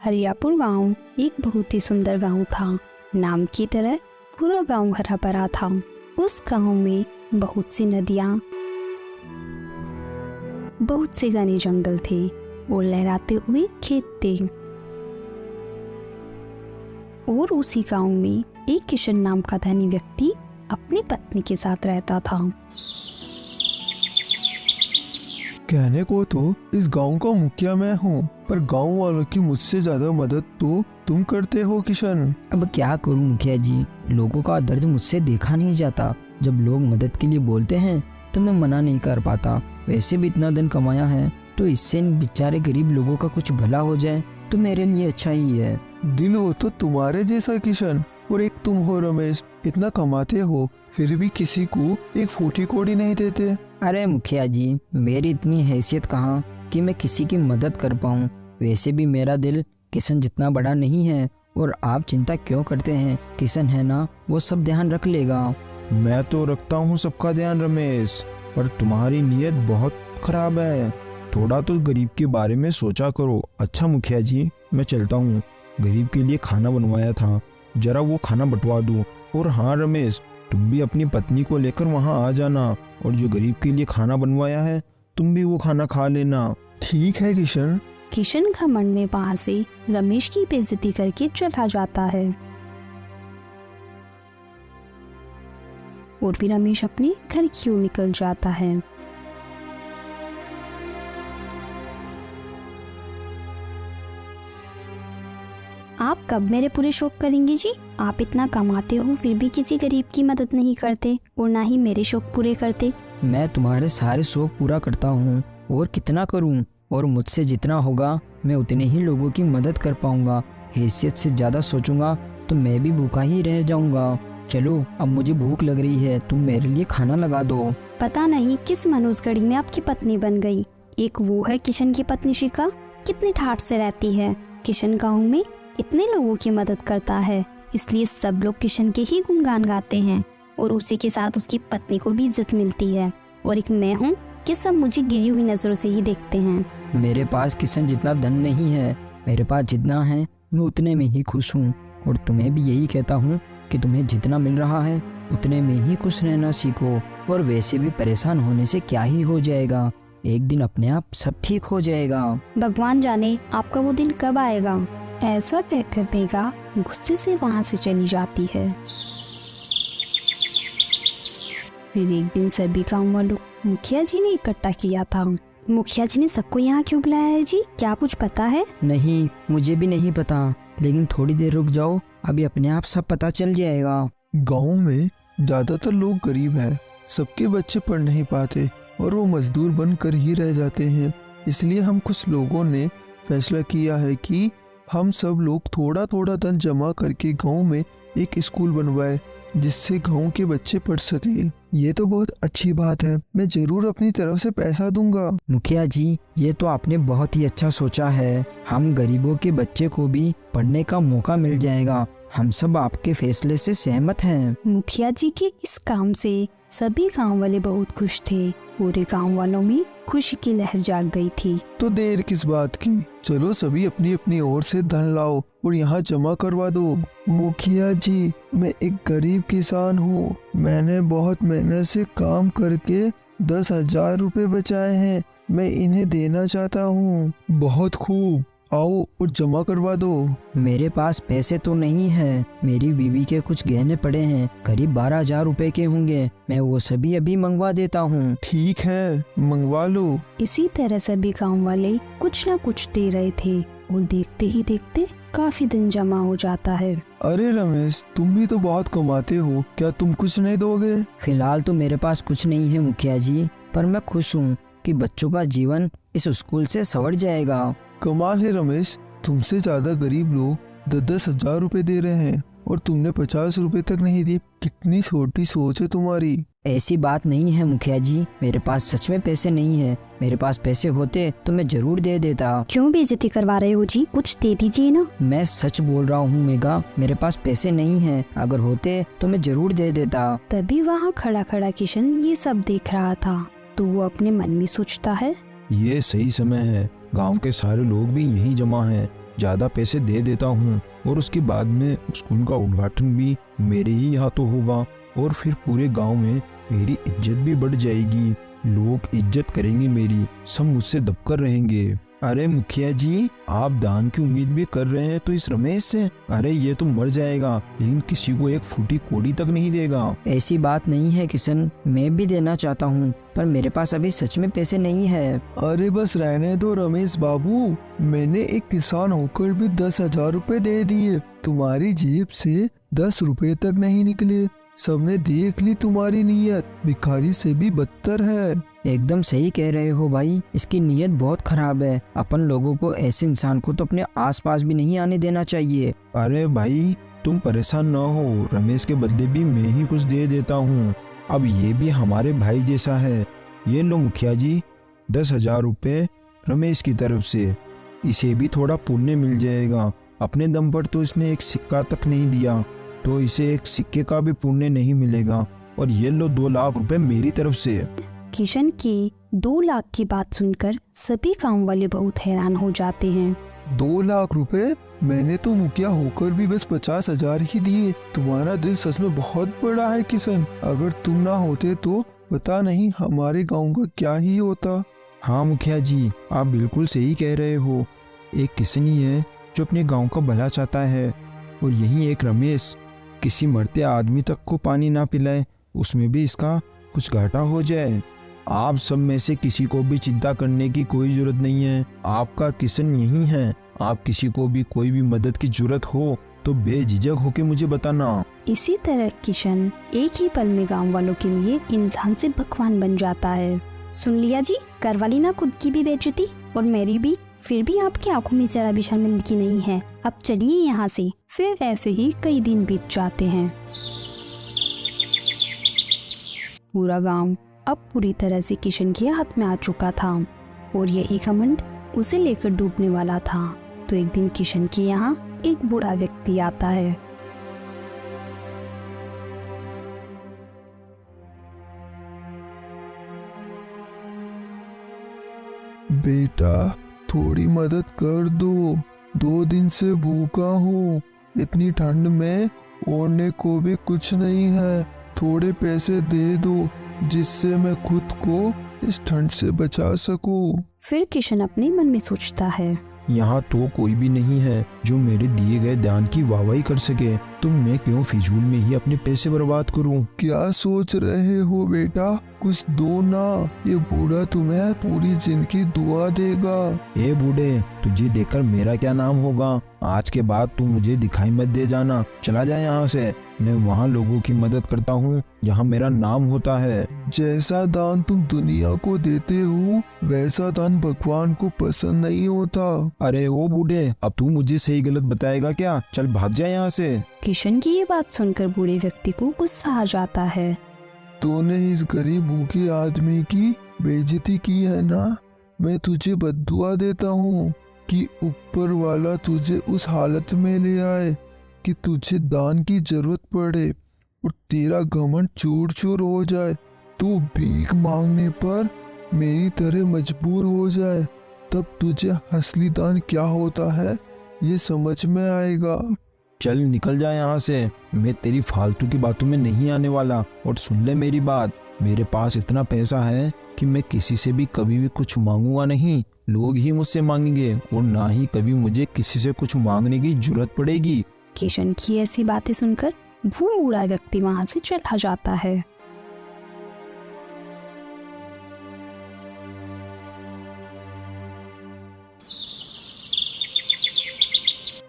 हरियापुर गांव एक बहुत ही सुंदर गांव था। नाम की तरह पूरा गांव हरा भरा था। उस गांव में बहुत सी नदियां, बहुत से घने जंगल थे और लहराते हुए खेत थे। और उसी गांव में एक किशन नाम का धनी व्यक्ति अपनी पत्नी के साथ रहता था। कहने को तो इस गांव का मुखिया मैं हूँ, पर गांव वालों की मुझसे ज्यादा मदद तो तुम करते हो किशन। अब क्या करूं मुखिया जी, लोगों का दर्द मुझसे देखा नहीं जाता। जब लोग मदद के लिए बोलते हैं तो मैं मना नहीं कर पाता। वैसे भी इतना धन कमाया है तो इससे इन बेचारे गरीब लोगों का कुछ भला हो जाए तो मेरे लिए अच्छा ही है। दिल हो तो तुम्हारे जैसा किशन, और एक तुम हो रमेश, इतना कमाते हो फिर भी किसी को एक फूटी कोड़ी नहीं देते। अरे मुखिया जी, मेरी इतनी हैसियत कहाँ कि मैं किसी की मदद कर पाऊँ। वैसे भी मेरा दिल किशन जितना बड़ा नहीं है, और आप चिंता क्यों करते हैं, किशन है ना, वो सब ध्यान रख लेगा। मैं तो रखता हूँ सबका ध्यान रमेश, पर तुम्हारी नीयत बहुत खराब है। थोड़ा तो गरीब के बारे में सोचा करो। अच्छा मुखिया जी, मैं चलता हूँ, गरीब के लिए खाना बनवाया था, जरा वो खाना बंटवा दो। और हाँ रमेश, तुम भी अपनी पत्नी को लेकर वहाँ आ जाना, और जो गरीब के लिए खाना बनवाया है तुम भी वो खाना खा लेना। ठीक है किशन। किशन घमंड में वहां से रमेश की बेइज्जती करके चला जाता है और फिर रमेश अपने घर की ओर निकल जाता है। आप कब मेरे पूरे शौक करेंगे जी? आप इतना कमाते हो फिर भी किसी गरीब की मदद नहीं करते और ना ही मेरे शौक पूरे करते। मैं तुम्हारे सारे शौक पूरा करता हूँ, और कितना करूँ, और मुझसे जितना होगा मैं उतने ही लोगों की मदद कर पाऊंगा। हैसियत से ज़्यादा सोचूंगा तो मैं भी भूखा ही रह जाऊंगा। चलो, अब मुझे भूख लग रही है, तुम मेरे लिए खाना लगा दो। पता नहीं किस मनोज घड़ी में आपकी पत्नी बन गई। एक वो है किशन की पत्नी शिखा, कितनी ठाठ से रहती है। किशन गाँव में इतने लोगों की मदद करता है, इसलिए सब लोग किशन के ही गुणगान गाते हैं, और उसी के साथ उसकी पत्नी को भी इज्जत मिलती है। और एक मैं हूँ कि सब मुझे गिरी हुई नजरों से ही देखते हैं। मेरे पास किशन जितना धन नहीं है, मेरे पास जितना है मैं उतने में ही खुश हूँ। और तुम्हें भी यही कहता हूँ कि तुम्हें जितना मिल रहा है उतने में ही खुश रहना सीखो। और वैसे भी परेशान होने से क्या ही हो जाएगा, एक दिन अपने आप सब ठीक हो जाएगा। भगवान जाने आपका वो दिन कब आएगा। ऐसा कहकर मेघा गुस्से से वहाँ से चली जाती है। फिर एक दिन सभी गाँव वालों मुखिया जी ने इकट्ठा किया था। मुखिया जी ने सबको यहाँ क्यों बुलाया है जी, क्या कुछ पता है? नहीं, मुझे भी नहीं पता, लेकिन थोड़ी देर रुक जाओ, अभी अपने आप सब पता चल जाएगा। गांव में ज्यादातर लोग गरीब हैं, सबके बच्चे पढ़ नहीं पाते और वो मजदूर बनकर ही रह जाते हैं। इसलिए हम कुछ लोगों ने फैसला किया है कि हम सब लोग थोड़ा थोड़ा धन जमा करके गांव में एक स्कूल बनवाए, जिससे गांव के बच्चे पढ़ सके। ये तो बहुत अच्छी बात है, मैं जरूर अपनी तरफ से पैसा दूंगा। मुखिया जी, ये तो आपने बहुत ही अच्छा सोचा है। हम गरीबों के बच्चे को भी पढ़ने का मौका मिल जाएगा। हम सब आपके फैसले से सहमत हैं। मुखिया जी के इस काम से सभी गांव वाले बहुत खुश थे। पूरे गांव वालों में खुशी की लहर जाग गई थी। तो देर किस बात की, चलो सभी अपनी अपनी ओर से धन लाओ और यहाँ जमा करवा दो। मुखिया जी, मैं एक गरीब किसान हूँ, मैंने बहुत मेहनत से काम करके 10,000 रुपए बचाए हैं, मैं इन्हें देना चाहता हूँ। बहुत खूब, आओ और जमा करवा दो। मेरे पास पैसे तो नहीं है, मेरी बीवी के कुछ गहने पड़े हैं, करीब 12,000 रुपए के होंगे, मैं वो सभी अभी मंगवा देता हूँ। ठीक है, मंगवा लो। इसी तरह सभी गांव वाले कुछ न कुछ दे रहे थे और देखते ही देखते काफी दिन जमा हो जाता है। अरे रमेश, तुम भी तो बहुत कमाते हो, क्या तुम कुछ नहीं दोगे? फिलहाल तो मेरे पास कुछ नहीं है मुखिया जी, पर मैं खुश हूँ कि बच्चों का जीवन इस स्कूल से संवर जाएगा। कमाल है रमेश, तुमसे ज्यादा गरीब लोग 10,000 रुपए दे रहे हैं और तुमने 50 रुपए तक नहीं दिए। कितनी छोटी सोच है तुम्हारी। ऐसी बात नहीं है मुखिया जी, मेरे पास सच में पैसे नहीं है। मेरे पास पैसे होते तो मैं जरूर दे देता। क्यों बेइज्जती करवा रहे हो जी, कुछ दे दीजिए ना। मैं सच बोल रहा हूँ मेघा, मेरे पास पैसे नहीं है, अगर होते तो मैं जरूर दे देता। तभी वहाँ खड़ा खड़ा किशन ये सब देख रहा था। तो वो अपने मन में सोचता है, ये सही समय है, गांव के सारे लोग भी यहीं जमा हैं, ज्यादा पैसे दे देता हूँ और उसके बाद में स्कूल का उद्घाटन भी मेरे ही हाथों होगा और फिर पूरे गांव में मेरी इज्जत भी बढ़ जाएगी, लोग इज्जत करेंगे मेरी, सब मुझसे दबकर रहेंगे। अरे मुखिया जी, आप दान की उम्मीद भी कर रहे हैं तो इस रमेश से? अरे ये तो मर जाएगा लेकिन किसी को एक फूटी कोड़ी तक नहीं देगा। ऐसी बात नहीं है किशन, मैं भी देना चाहता हूँ पर मेरे पास अभी सच में पैसे नहीं है। अरे बस रहने दो रमेश बाबू, मैंने एक किसान होकर भी 10,000 रुपए दे दिए, तुम्हारी जेब से 10 रुपए तक नहीं निकले। सबने देख ली तुम्हारी नीयत, भिखारी से भी बदतर है। एकदम सही कह रहे हो भाई, इसकी नीयत बहुत खराब है। अपन लोगों को ऐसे इंसान को तो अपने आसपास भी नहीं आने देना चाहिए। अरे भाई तुम परेशान न हो, रमेश के बदले भी मैं ही कुछ दे देता हूँ। अब ये भी हमारे भाई जैसा है। ये लो मुखिया जी 10,000 रुपये रमेश की तरफ से, इसे भी थोड़ा पुण्य मिल जाएगा। अपने दम पर तो इसने एक सिक्का तक नहीं दिया, तो इसे एक सिक्के का भी पुण्य नहीं मिलेगा। और ये लो 2 लाख रुपए मेरी तरफ से। किशन की 2 लाख की बात सुनकर सभी गांव वाले बहुत हैरान हो जाते हैं। 2 लाख रुपए? मैंने तो मुखिया होकर भी बस 50,000 ही दिए। तुम्हारा दिल सच में बहुत बड़ा है किशन, अगर तुम ना होते तो पता नहीं हमारे गांव का क्या ही होता। हाँ मुखिया जी, आप बिल्कुल सही कह रहे हो। एक किशन ही है जो अपने गांव का भला चाहता है और यही एक रमेश किसी मरते आदमी तक को पानी ना पिलाए, उसमें भी इसका कुछ घाटा हो जाए। आप सब में से किसी को भी चिंता करने की कोई जरूरत नहीं है, आपका किशन यही है। आप किसी को भी कोई भी मदद की जरूरत हो तो बेझिझक होके मुझे बताना। इसी तरह किशन एक ही पल में गांव वालों के लिए इंसान से भगवान बन जाता है। सुन लिया जी, करवाली ना खुद की भी बेइज्जती और मेरी भी, फिर भी आपकी आंखों में जरा भी शर्मिंदगी नहीं है। अब चलिए यहाँ से। फिर ऐसे ही कई दिन बीत जाते हैं। पूरा गांव अब पूरी तरह से किशन के हाथ में आ चुका था और यही घमंड उसे लेकर डूबने वाला था। तो एक दिन किशन के यहाँ एक बूढ़ा व्यक्ति आता है। बेटा थोड़ी मदद कर दो, 2 दिन से भूखा हूँ, इतनी ठंड में ओढ़ने को भी कुछ नहीं है, थोड़े पैसे दे दो जिससे मैं खुद को इस ठंड से बचा सकूं। फिर किशन अपने मन में सोचता है, यहाँ तो कोई भी नहीं है जो मेरे दिए गए दान की वाहवाही कर सके, तो मैं क्यों फिजूल में ही अपने पैसे बर्बाद करूं? क्या सोच रहे हो बेटा, कुछ दो ना, ये बूढ़ा तुम्हें पूरी जिंदगी दुआ देगा। ए बूढ़े, तुझे देखकर मेरा क्या नाम होगा? आज के बाद तू मुझे दिखाई मत दे जाना, चला जा यहाँ से। मैं वहाँ लोगों की मदद करता हूँ जहाँ मेरा नाम होता है। जैसा दान तुम दुनिया को देते हो वैसा दान भगवान को पसंद नहीं होता। अरे ओ बूढ़े, अब तू मुझे सही गलत बताएगा क्या? चल भाग जा यहाँ से। किशन की ये बात सुनकर बूढ़े व्यक्ति को गुस्सा आ जाता है। तूने इस गरीब भूखे आदमी की बेइज्जती की है ना, मैं तुझे बद्दुआ देता हूँ कि ऊपर वाला तुझे उस हालत में ले आए कि तुझे दान की जरूरत पड़े और तेरा घमंड चूर चूर हो जाए, तू भीख मांगने पर मेरी तरह मजबूर हो जाए, तब तुझे असली दान क्या होता है ये समझ में आएगा। चल निकल जा यहाँ से, मैं तेरी फालतू की बातों में नहीं आने वाला। और सुन ले मेरी बात, मेरे पास इतना पैसा है कि मैं किसी से भी कभी भी कुछ मांगूंगा नहीं, लोग ही मुझसे मांगेंगे और ना ही कभी मुझे किसी से कुछ मांगने की जरूरत पड़ेगी। किशन की ऐसी बातें सुनकर वो बूढ़ा व्यक्ति वहां से चला जाता है।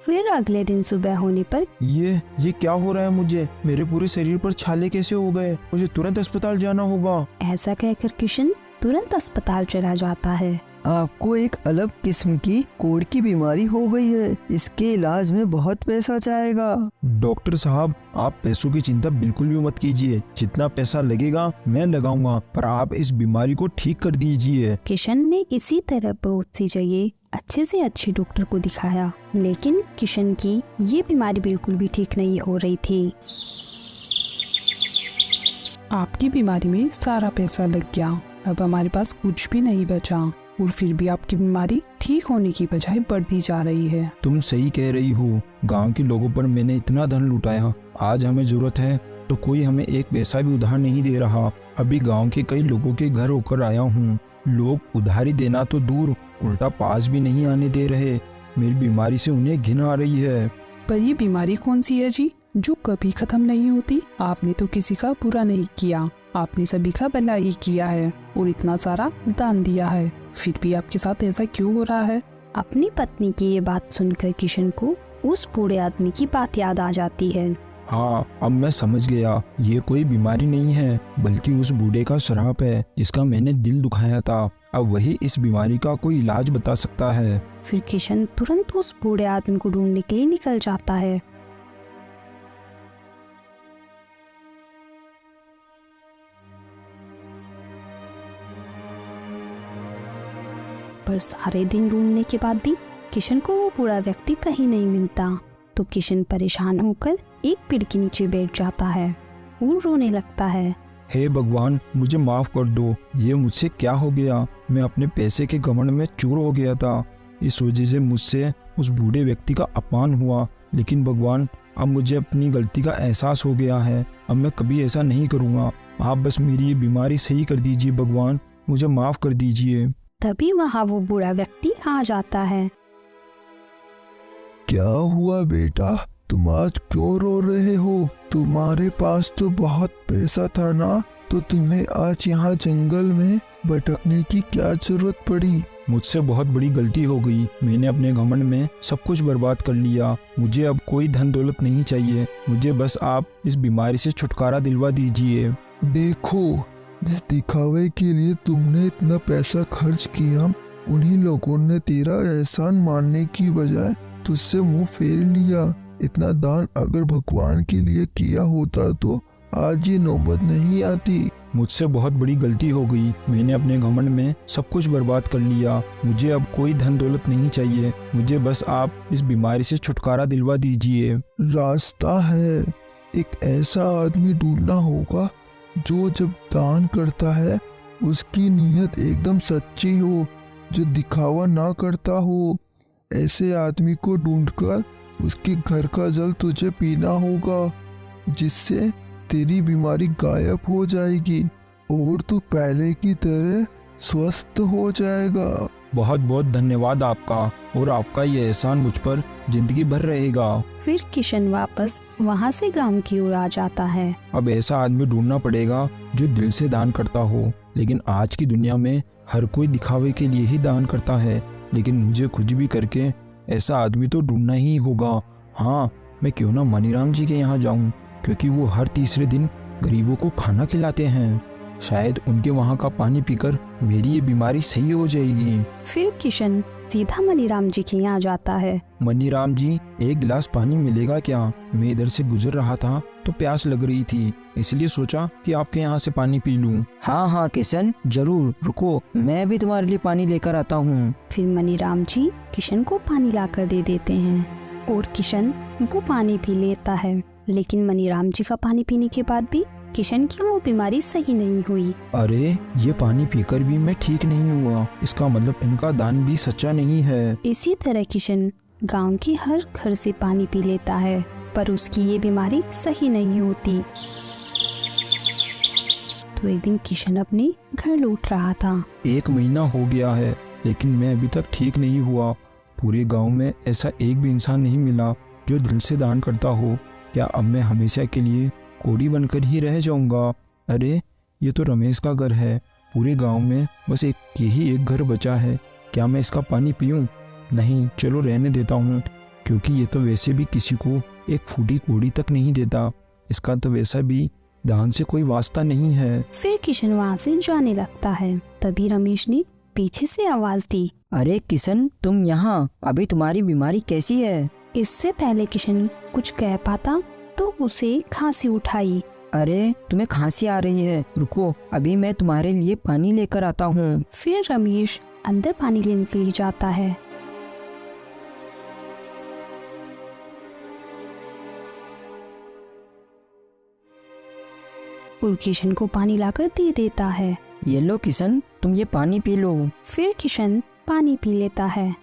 फिर अगले दिन सुबह होने पर ये क्या हो रहा है मुझे? मेरे पूरे शरीर पर छाले कैसे हो गए? मुझे तुरंत अस्पताल जाना होगा। ऐसा कहकर किशन तुरंत अस्पताल चला जाता है। आपको एक अलग किस्म की कोढ़ की बीमारी हो गई है, इसके इलाज में बहुत पैसा जाएगा। डॉक्टर साहब, आप पैसों की चिंता बिल्कुल भी मत कीजिए, जितना पैसा लगेगा मैं लगाऊंगा, पर आप इस बीमारी को ठीक कर दीजिए। किशन ने इसी तरह बहुत सी जगह अच्छे से अच्छे डॉक्टर को दिखाया, लेकिन किशन की ये बीमारी बिल्कुल भी ठीक नहीं हो रही थी। आपकी बीमारी में सारा पैसा लग गया, अब हमारे पास कुछ भी नहीं बचा और फिर भी आपकी बीमारी ठीक होने की बजाय बढ़ती जा रही है। तुम सही कह रही हो। गांव के लोगों पर मैंने इतना धन लुटाया, आज हमें जरूरत है तो कोई हमें एक पैसा भी उधार नहीं दे रहा। अभी गांव के कई लोगों के घर होकर आया हूँ, लोग उधारी देना तो दूर, उल्टा पास भी नहीं आने दे रहे। मेरी बीमारी से उन्हें घिन आ रही है। पर ये बीमारी कौन सी है जी, जो कभी खत्म नहीं होती? आपने तो किसी का बुरा नहीं किया, आपने सभी का भला ही किया है और इतना सारा दान दिया है, फिर भी आपके साथ ऐसा क्यों हो रहा है? अपनी पत्नी की ये बात सुनकर किशन को उस बूढ़े आदमी की बात याद आ जाती है। हाँ, अब मैं समझ गया, ये कोई बीमारी नहीं है बल्कि उस बूढ़े का श्राप है जिसका मैंने दिल दुखाया था। अब वही इस बीमारी का कोई इलाज बता सकता है। फिर किशन तुरंत उस बूढ़े आदमी को ढूंढने के लिए निकल जाता है। पर सारे दिन ढूंढने के बाद भी किशन को वो बूढ़ा व्यक्ति कहीं नहीं मिलता, तो किशन परेशान होकर एक पेड़ के नीचे बैठ जाता है और रोने लगता है। हे भगवान, मुझे माफ कर दो, ये मुझसे क्या हो गया? मैं अपने पैसे के घमंड में चूर हो गया था, इस वजह से मुझसे उस बूढ़े व्यक्ति का अपमान हुआ। लेकिन भगवान, अब मुझे अपनी गलती का एहसास हो गया है, अब मैं कभी ऐसा नहीं करूँगा। आप बस मेरी ये बीमारी सही कर दीजिए भगवान, मुझे माफ कर दीजिए। तभी वहाँ वो बूढ़ा व्यक्ति आ जाता है। क्या हुआ बेटा, तुम आज क्यों रो रहे हो? तुम्हारे पास तो बहुत पैसा था ना, तो तुम्हें आज यहाँ जंगल में भटकने की क्या जरूरत पड़ी? मुझसे बहुत बड़ी गलती हो गई, मैंने अपने घमंड में सब कुछ बर्बाद कर लिया। मुझे अब कोई धन दौलत नहीं चाहिए, मुझे बस आप इस बीमारी से छुटकारा दिलवा दीजिए। देखो, जिस दिखावे के लिए तुमने इतना पैसा खर्च किया, उन्हीं लोगों ने तेरा एहसान मानने की बजाय तुझसे मुंह फेर लिया। इतना दान अगर भगवान के लिए किया होता तो आज ये नौबत नहीं आती। मुझसे बहुत बड़ी गलती हो गई, मैंने अपने घमंड में सब कुछ बर्बाद कर लिया। मुझे अब कोई धन दौलत नहीं चाहिए, मुझे बस आप इस बीमारी से छुटकारा दिलवा दीजिए। रास्ता है, एक ऐसा आदमी ढूंढना होगा जो जब दान करता है उसकी नीयत एकदम सच्ची हो, जो दिखावा ना करता हो। ऐसे आदमी को ढूंढकर उसके घर का जल तुझे पीना होगा, जिससे तेरी बीमारी गायब हो जाएगी और तू पहले की तरह स्वस्थ हो जाएगा। बहुत बहुत धन्यवाद आपका, और आपका ये एहसान मुझ पर जिंदगी भर रहेगा। फिर किशन वापस वहाँ से गांव की ओर आ जाता है। अब ऐसा आदमी ढूंढना पड़ेगा जो दिल से दान करता हो। लेकिन आज की दुनिया में हर कोई दिखावे के लिए ही दान करता है, लेकिन मुझे कुछ भी करके ऐसा आदमी तो ढूंढना ही होगा। हाँ, मैं क्यों ना मनीराम जी के यहाँ जाऊँ, क्योंकि वो हर तीसरे दिन गरीबों को खाना खिलाते हैं। शायद उनके वहाँ का पानी पीकर मेरी ये बीमारी सही हो जाएगी। फिर किशन सीधा मनीराम जी के यहाँ जाता है। मनीराम जी, एक गिलास पानी मिलेगा क्या? मैं इधर से गुजर रहा था तो प्यास लग रही थी, इसलिए सोचा कि आपके यहाँ से पानी पी लूं। हाँ हाँ किशन, जरूर, रुको, मैं भी तुम्हारे लिए पानी लेकर आता हूँ। फिर मनीराम जी किशन को पानी लाकर दे देते हैं और किशन वो पानी पी लेता है। लेकिन मनीराम जी का पानी पीने के बाद भी किशन की वो बीमारी सही नहीं हुई। अरे, ये पानी पीकर भी मैं ठीक नहीं हुआ, इसका मतलब इनका दान भी सच्चा नहीं है। इसी तरह किशन गांव के हर घर से पानी पी लेता है, पर उसकी ये बीमारी सही नहीं होती। तो एक दिन किशन अपने घर लौट रहा था। 1 महीना हो गया है, लेकिन मैं अभी तक ठीक नहीं हुआ। पूरे गांव में ऐसा एक भी इंसान नहीं मिला जो दिल से दान करता हो। क्या अब मैं हमेशा के लिए कोढ़ी बनकर ही रह जाऊंगा? अरे, ये तो रमेश का घर है। पूरे गांव में बस यही एक घर बचा है। क्या मैं इसका पानी पीऊं? नहीं, चलो रहने देता हूँ, क्योंकि ये तो वैसे भी किसी को एक फूटी कोढ़ी तक नहीं देता। इसका तो वैसा भी दान से कोई वास्ता नहीं है। फिर किशन वहाँ से जाने लगता है। तभी रमेश ने पीछे से आवाज दी, अरे किशन, तुम यहाँ? अभी तुम्हारी बीमारी कैसी है? इससे पहले किशन कुछ कह पाता तो उसे खांसी उठाई। अरे, तुम्हें खांसी आ रही है, रुको, अभी मैं तुम्हारे लिए पानी लेकर आता हूँ। फिर रमेश अंदर पानी लेने के लिए जाता है। और किशन को पानी लाकर दे देता है। ये लो किशन, तुम ये पानी पी लो। फिर किशन पानी पी लेता है।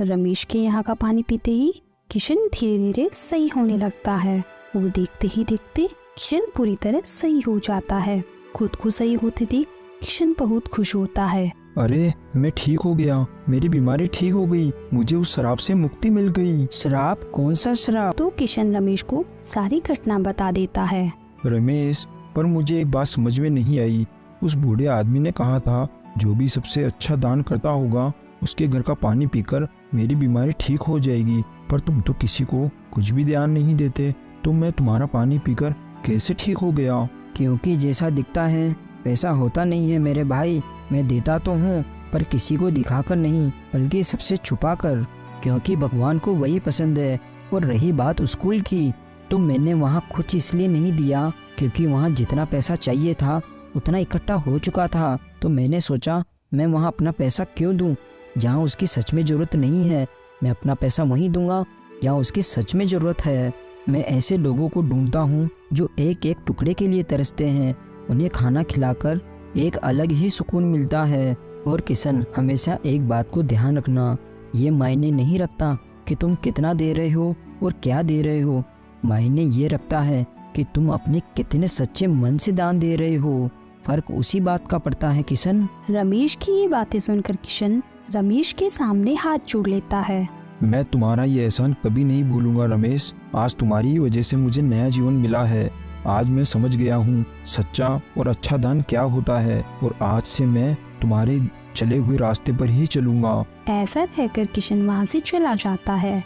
रमेश के यहाँ का पानी पीते ही किशन धीरे धीरे सही होने लगता है और देखते ही देखते किशन पूरी तरह सही हो जाता है। खुद को सही होते देख किशन बहुत खुश होता है। अरे मैं ठीक हो गया, मेरी बीमारी ठीक हो गई, मुझे उस शराब से मुक्ति मिल गई। शराब? कौन सा शराब? तो किशन रमेश को सारी घटना बता देता है। रमेश, पर मुझे एक बात समझ में नहीं आई। उस बूढ़े आदमी ने कहा था जो भी सबसे अच्छा दान करता होगा उसके घर का पानी पीकर मेरी बीमारी ठीक हो जाएगी, पर तुम तो किसी को कुछ भी ध्यान नहीं देते, तो मैं तुम्हारा पानी पीकर कैसे ठीक हो गया? क्योंकि जैसा दिखता है वैसा होता नहीं है मेरे भाई। मैं देता तो हूँ पर किसी को दिखाकर नहीं, बल्कि सबसे छुपा कर, क्योंकि भगवान को वही पसंद है। और रही बात स्कूल की, तो मैंने वहाँ कुछ इसलिए नहीं दिया क्योंकि वहाँ जितना पैसा चाहिए था उतना इकट्ठा हो चुका था। तो मैंने सोचा मैं वहाँ अपना पैसा क्यों दूँ जहाँ उसकी सच में ज़रूरत नहीं है। मैं अपना पैसा वहीं दूंगा जहाँ उसकी सच में ज़रूरत है। मैं ऐसे लोगों को ढूंढता हूँ जो एक एक टुकड़े के लिए तरसते हैं। उन्हें खाना खिलाकर एक अलग ही सुकून मिलता है। और किशन, हमेशा एक बात को ध्यान रखना, ये मायने नहीं रखता कि तुम कितना दे रहे हो और क्या दे रहे हो। मायने ये रखता है कि तुम अपने कितने सच्चे मन से दान दे रहे हो। फर्क उसी बात का पड़ता है किशन। रमेश की ये बातें सुनकर किशन रमेश के सामने हाथ जोड़ लेता है। मैं तुम्हारा ये एहसान कभी नहीं भूलूंगा रमेश। आज तुम्हारी ही वजह से मुझे नया जीवन मिला है। आज मैं समझ गया हूँ सच्चा और अच्छा दान क्या होता है, और आज से मैं तुम्हारे चले हुए रास्ते पर ही चलूंगा। ऐसा कहकर किशन वहाँ से चला जाता है।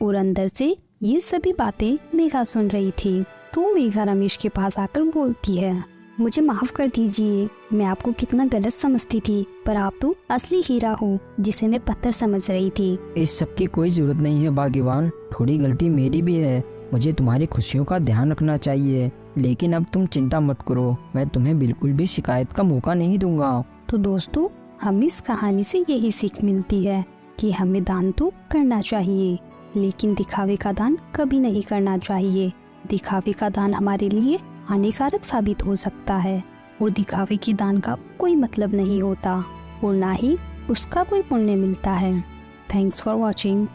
और अंदर से ये सभी बातें मेघा सुन रही थी। तो मेघा रमेश के पास आकर बोलती है, मुझे माफ कर दीजिए, मैं आपको कितना गलत समझती थी, पर आप तो असली हीरा हो जिसे मैं पत्थर समझ रही थी। इस सब की कोई जरूरत नहीं है भाग्यवान, थोड़ी गलती मेरी भी है। मुझे तुम्हारी खुशियों का ध्यान रखना चाहिए, लेकिन अब तुम चिंता मत करो, मैं तुम्हें बिल्कुल भी शिकायत का मौका नहीं दूंगा। तो दोस्तों, हम इस कहानी से यही सीख मिलती है कि हमें दान तो करना चाहिए, लेकिन दिखावे का दान कभी नहीं करना चाहिए। दिखावे का दान हमारे लिए हानिकारक साबित हो सकता है, और दिखावे की दान का कोई मतलब नहीं होता, और ना ही उसका कोई पुण्य मिलता है। Thanks for watching.